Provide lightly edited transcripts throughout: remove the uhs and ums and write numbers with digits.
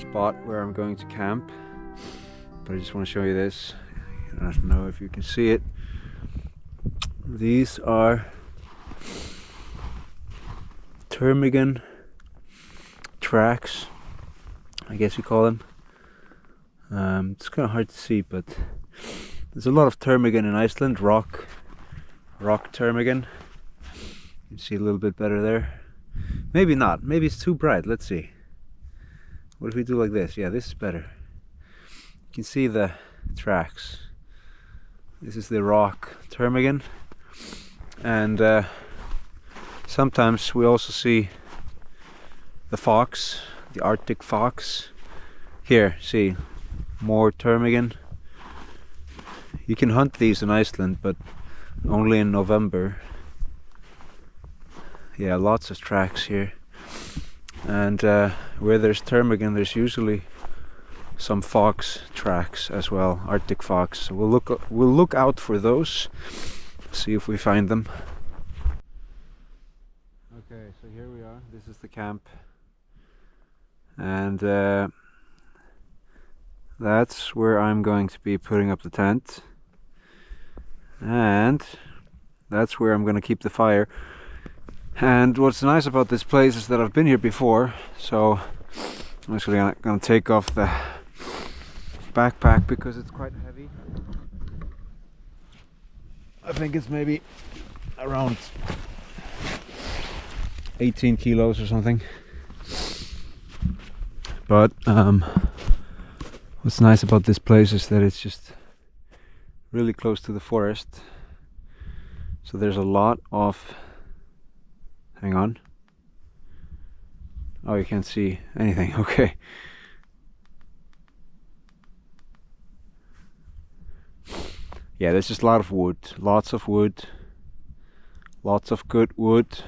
spot where I'm going to camp, but I just want to show you this. I don't know if you can see it. These are ptarmigan tracks, I guess you call them. It's kind of hard to see, but there's a lot of ptarmigan in Iceland, rock ptarmigan. You can see a little bit better there. Maybe not, maybe it's too bright. Let's see. What if we do like this? Yeah, this is better. You can see the tracks. This is the rock ptarmigan, and sometimes we also see the fox, the Arctic fox. Here, see, more ptarmigan. You can hunt these in Iceland, but only in November. Yeah, lots of tracks here, and where there's ptarmigan, there's usually some fox tracks as well, Arctic fox. So we'll look out for those, see if we find them. Okay, so here we are. This is the camp, and that's where I'm going to be putting up the tent, and that's where I'm going to keep the fire. And what's nice about this place is that I've been here before, so I'm actually gonna take off the backpack because it's quite heavy. I think it's maybe around 18 kilos or something. But what's nice about this place is that it's just really close to the forest. So there's a lot of... Hang on. Oh, you can't see anything. Okay. Yeah, there's just a lot of wood. Lots of wood. Lots of good wood.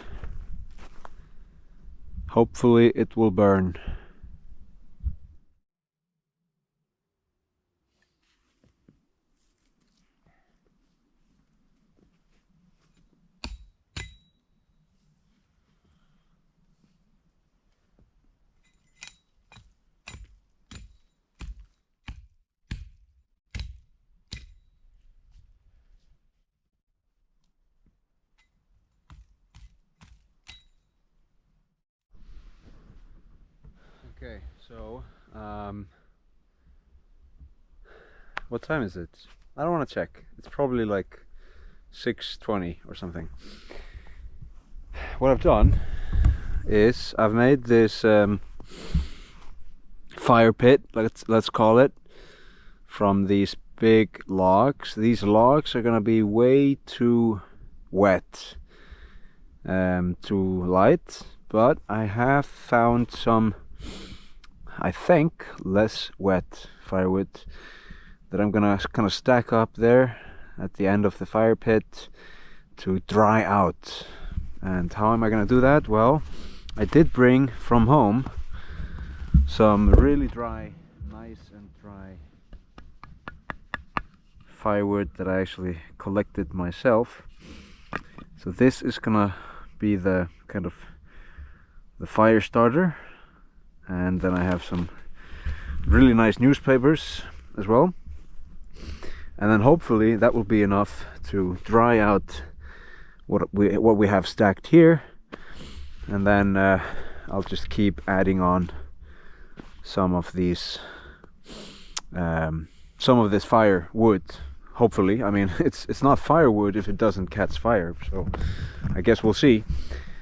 Hopefully it will burn. Okay, so what time is it? I don't want to check. It's probably like 6:20 or something. What I've done is I've made this fire pit, let's call it, from these big logs. These logs are gonna be way too wet to light, but I have found some, I think, less wet firewood that I'm gonna kind of stack up there at the end of the fire pit to dry out. And how am I gonna do that? Well, I did bring from home some really dry, nice and dry firewood that I actually collected myself. So this is gonna be the kind of the fire starter. And then I have some really nice newspapers as well, and then hopefully that will be enough to dry out what we have stacked here, and then I'll just keep adding on some of these some of this firewood. Hopefully, I mean, it's not firewood if it doesn't catch fire, so I guess we'll see.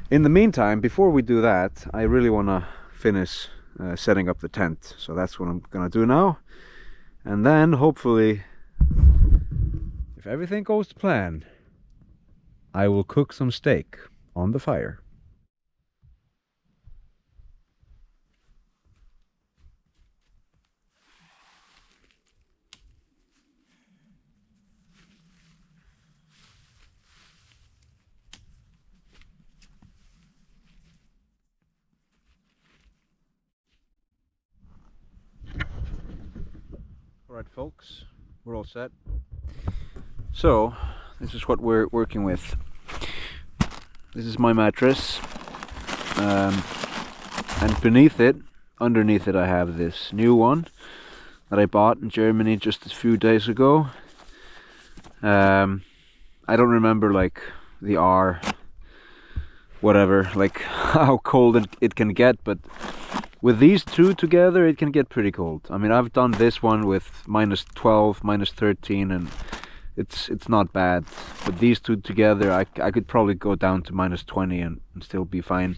In the meantime, before we do that, I really want to finish setting up the tent, so that's what I'm gonna do now, and then hopefully, if everything goes to plan, I will cook some steak on the fire. Alright folks, we're all set. So, this is what we're working with. This is my mattress, and beneath it underneath it I have this new one that I bought in Germany just a few days ago. I don't remember like the R whatever, like how cold it can get, but with these two together it can get pretty cold. I mean, I've done this one with -12, -13, and it's not bad, but these two together I could probably go down to -20 and still be fine.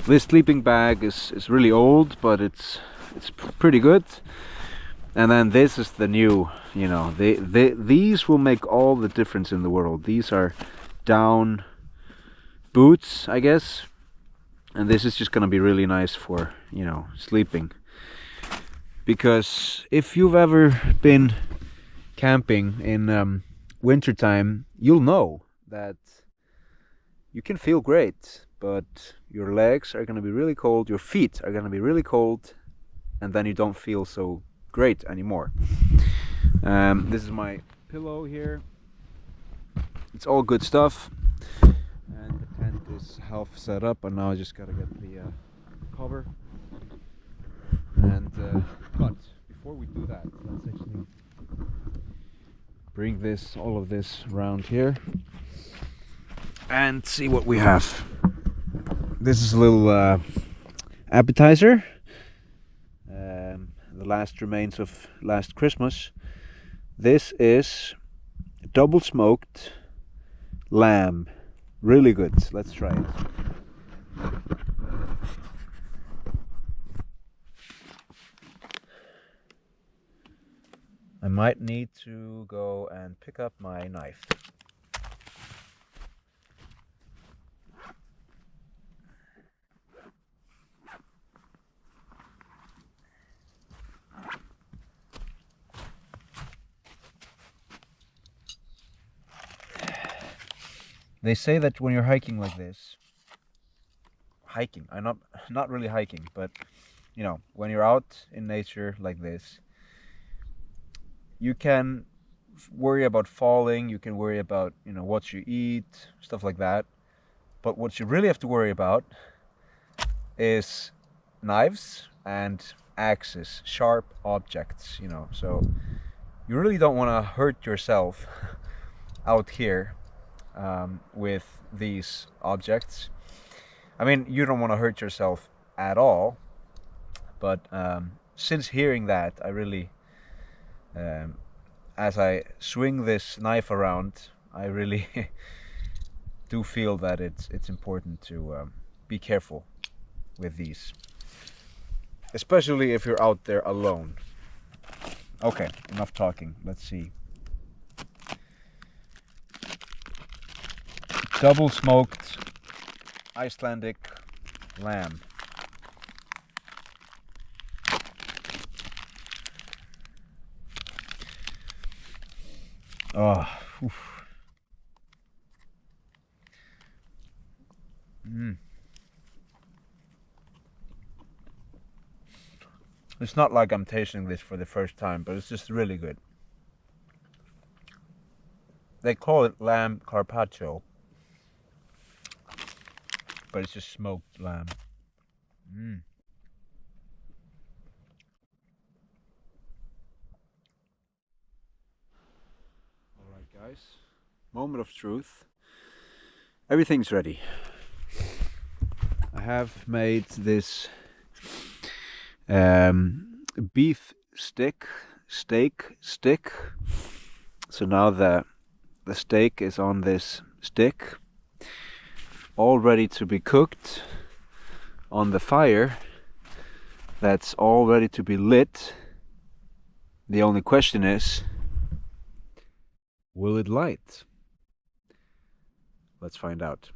This sleeping bag is really old, but it's pretty good. And then this is the new, you know, these will make all the difference in the world. These are down boots, I guess, and this is just gonna be really nice for, you know, sleeping. Because if you've ever been camping in wintertime, you'll know that you can feel great, but your legs are gonna be really cold, your feet are gonna be really cold, and then you don't feel so great anymore. This is my pillow here. It's all good stuff, and the tent is half set up, and now I just gotta get the cover. And but before we do that, let's actually bring all of this around here and see what we have. This is a little appetizer. The last remains of last Christmas. This is double smoked lamb. Really good. Let's try it. I might need to go and pick up my knife. They say that when you're hiking like this, I'm not really hiking, but you know, when you're out in nature like this, you can worry about falling, you can worry about, you know, what you eat, stuff like that. But what you really have to worry about is knives and axes, sharp objects, you know. So you really don't want to hurt yourself out here with these objects. I mean, you don't want to hurt yourself at all, but since hearing that, I really, as I swing this knife around, I really do feel that it's important to be careful with these, especially if you're out there alone. Okay, enough talking. Let's see. Double smoked Icelandic lamb. Oh, It's not like I'm tasting this for the first time, but it's just really good. They call it lamb carpaccio, but it's just smoked lamb. Alright guys, moment of truth. Everything's ready. I have made this beef steak. So now the steak is on this stick, all ready to be cooked on the fire. That's all ready to be lit. The only question is, will it light? Let's find out.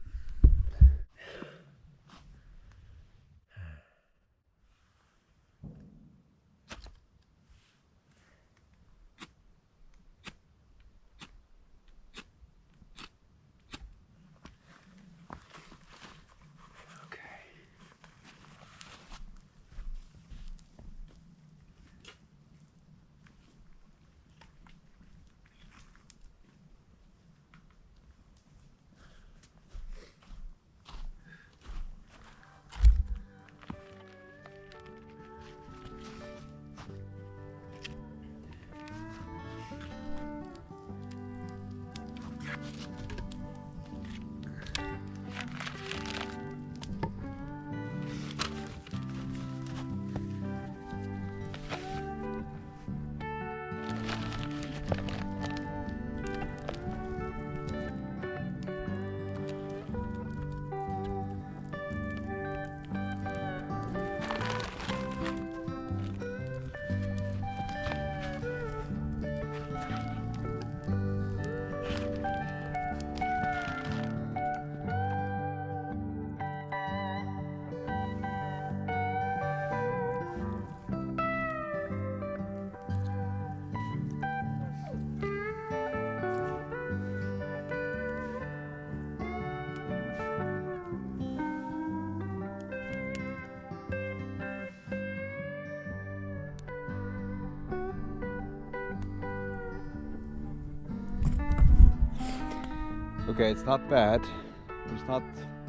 Okay, it's not bad, but it's not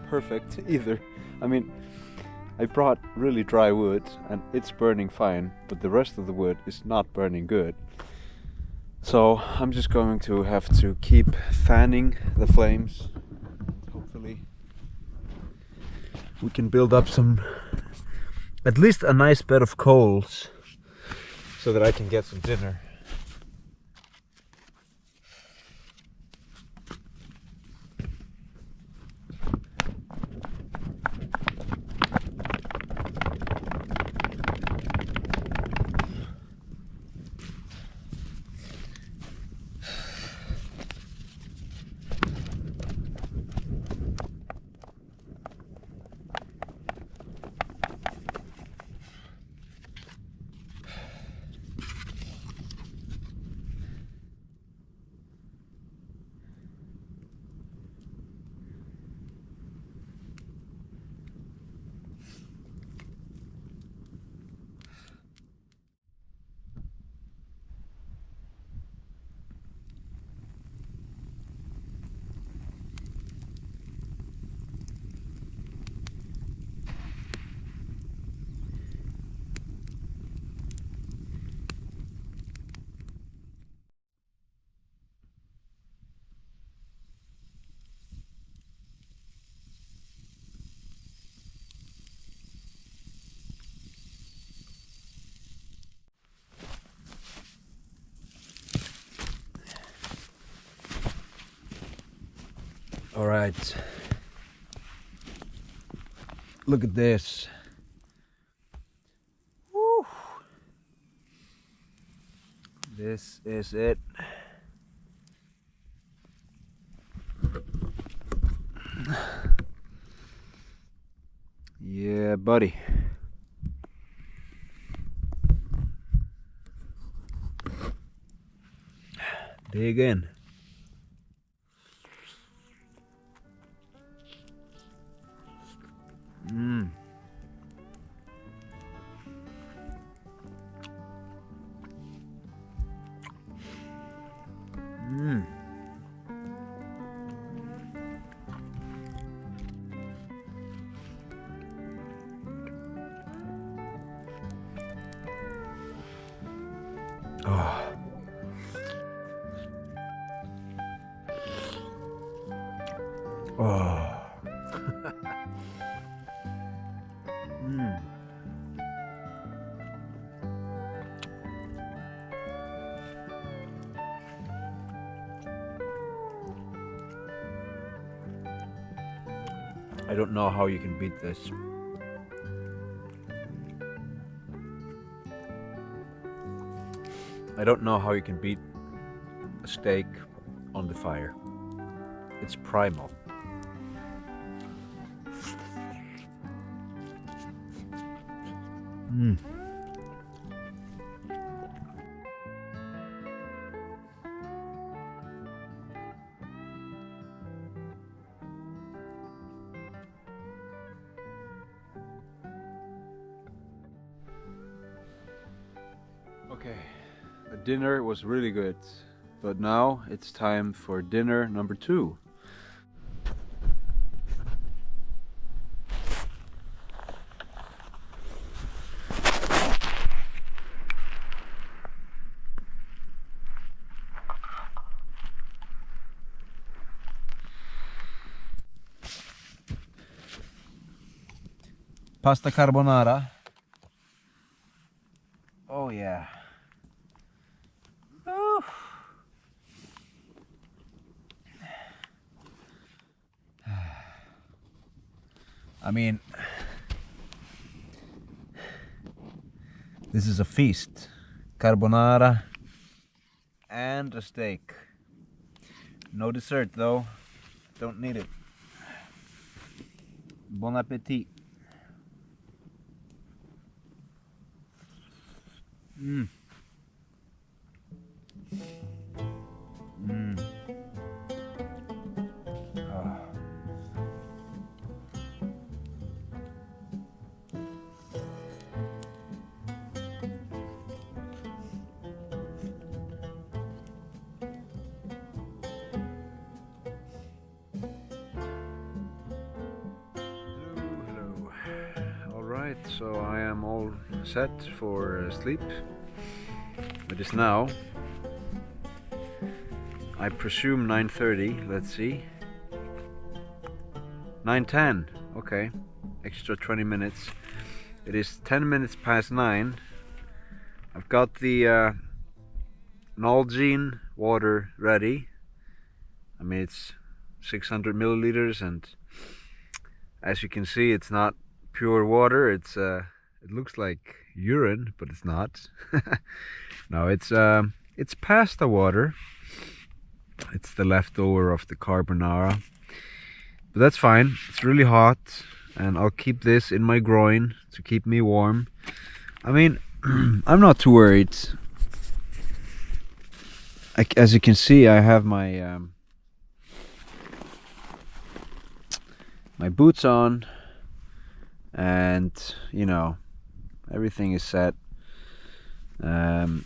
perfect either. I mean, I brought really dry wood and it's burning fine, but the rest of the wood is not burning good. So I'm just going to have to keep fanning the flames. Hopefully we can build up at least a nice bed of coals so that I can get some dinner. All right, look at this. Woo. This is it. Yeah, buddy. Dig in. Mmm. Mmm. Oh. Oh. Mm. I don't know how you can beat this. I don't know how you can beat a steak on the fire. It's primal. Mm. Okay, the dinner was really good, but now it's time for dinner number 2. Pasta carbonara. Oh yeah. Ooh. I mean, this is a feast. Carbonara and a steak. No dessert though. Don't need it. Bon appetit. Mm. Mm. Ah. Alright, so I am all set for sleep. It is now, I presume 9:30, let's see. 9:10, okay, extra 20 minutes. It is 10 minutes past 9. I've got the Nalgene water ready. I mean, it's 600 milliliters, and as you can see, it's not pure water. It looks like urine, but it's not. No, it's pasta water. It's the leftover of the carbonara, but that's fine. It's really hot, and I'll keep this in my groin to keep me warm. I mean, I'm not too worried. As you can see, I have my my boots on, and you know, everything is set. I'm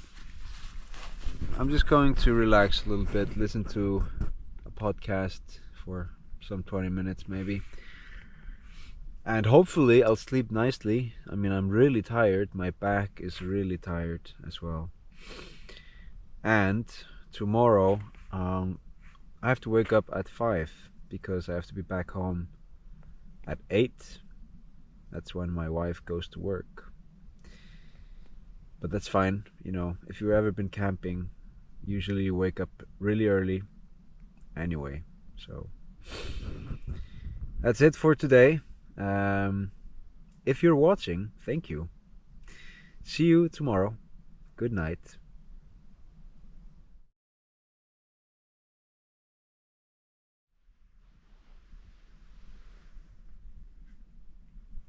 just going to relax a little bit, listen to a podcast for some 20 minutes maybe, and hopefully I'll sleep nicely. I mean, I'm really tired. My back is really tired as well. And tomorrow I have to wake up at 5 because I have to be back home at 8. That's when my wife goes to work. But that's fine, you know, if you've ever been camping, usually you wake up really early anyway. So that's it for today. If you're watching, thank you. See you tomorrow. Good night.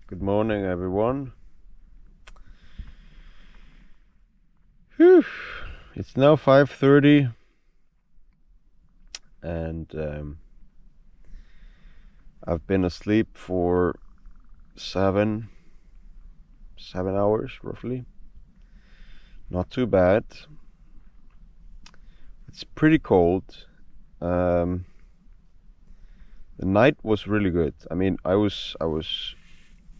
Good morning, everyone. Whew. It's now 5:30, and I've been asleep for seven hours roughly. Not too bad. It's pretty cold. The night was really good. I mean, I was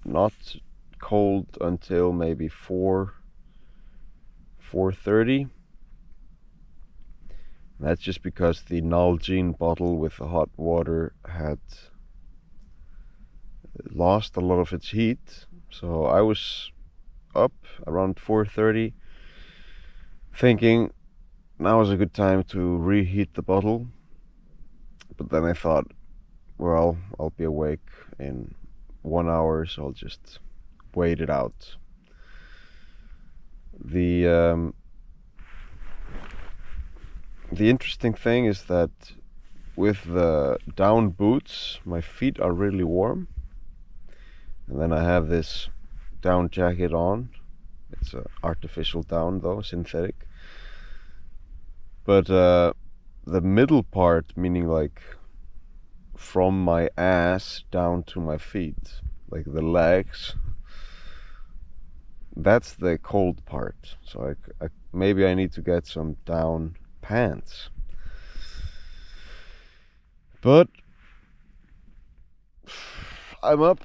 not cold until maybe 4:30. That's just because the Nalgene bottle with the hot water had lost a lot of its heat. So I was up around 4:30 thinking now is a good time to reheat the bottle. But then I thought, well, I'll be awake in 1 hour, so I'll just wait it out. The interesting thing is that with the down boots, my feet are really warm, and then I have this down jacket on. It's an artificial down though, synthetic. But the middle part, meaning like from my ass down to my feet, like the legs, that's the cold part. So maybe I need to get some down pants. But I'm up.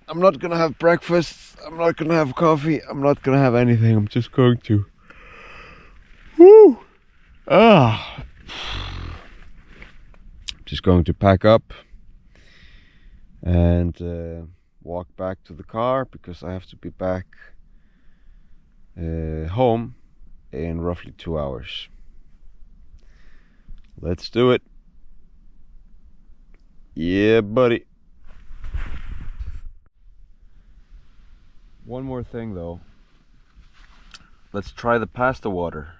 I'm not gonna have breakfast. I'm not gonna have coffee. I'm not gonna have anything. I'm just going to just going to pack up and walk back to the car because I have to be back home in roughly 2 hours. Let's do it. Yeah, buddy. One more thing though. Let's try the pasta water.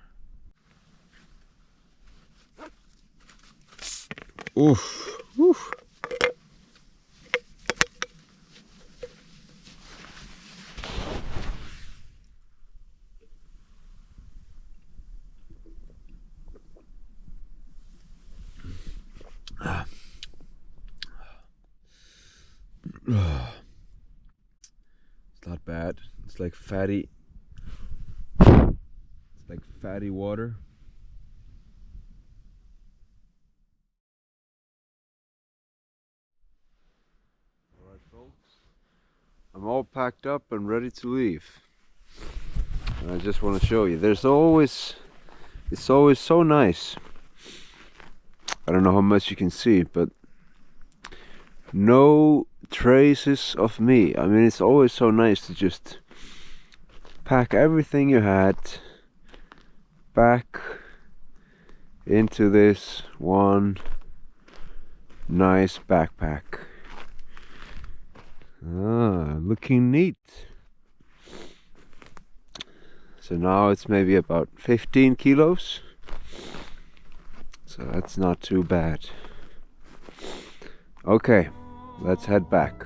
Oof. Oof. It's not bad. It's like fatty. It's like fatty water. Alright, folks. I'm all packed up and ready to leave. And I just want to show you. It's always so nice. I don't know how much you can see, but no traces of me. I mean, it's always so nice to just pack everything you had back into this one nice backpack. Looking neat. So now it's maybe about 15 kilos. So that's not too bad. Okay, let's head back.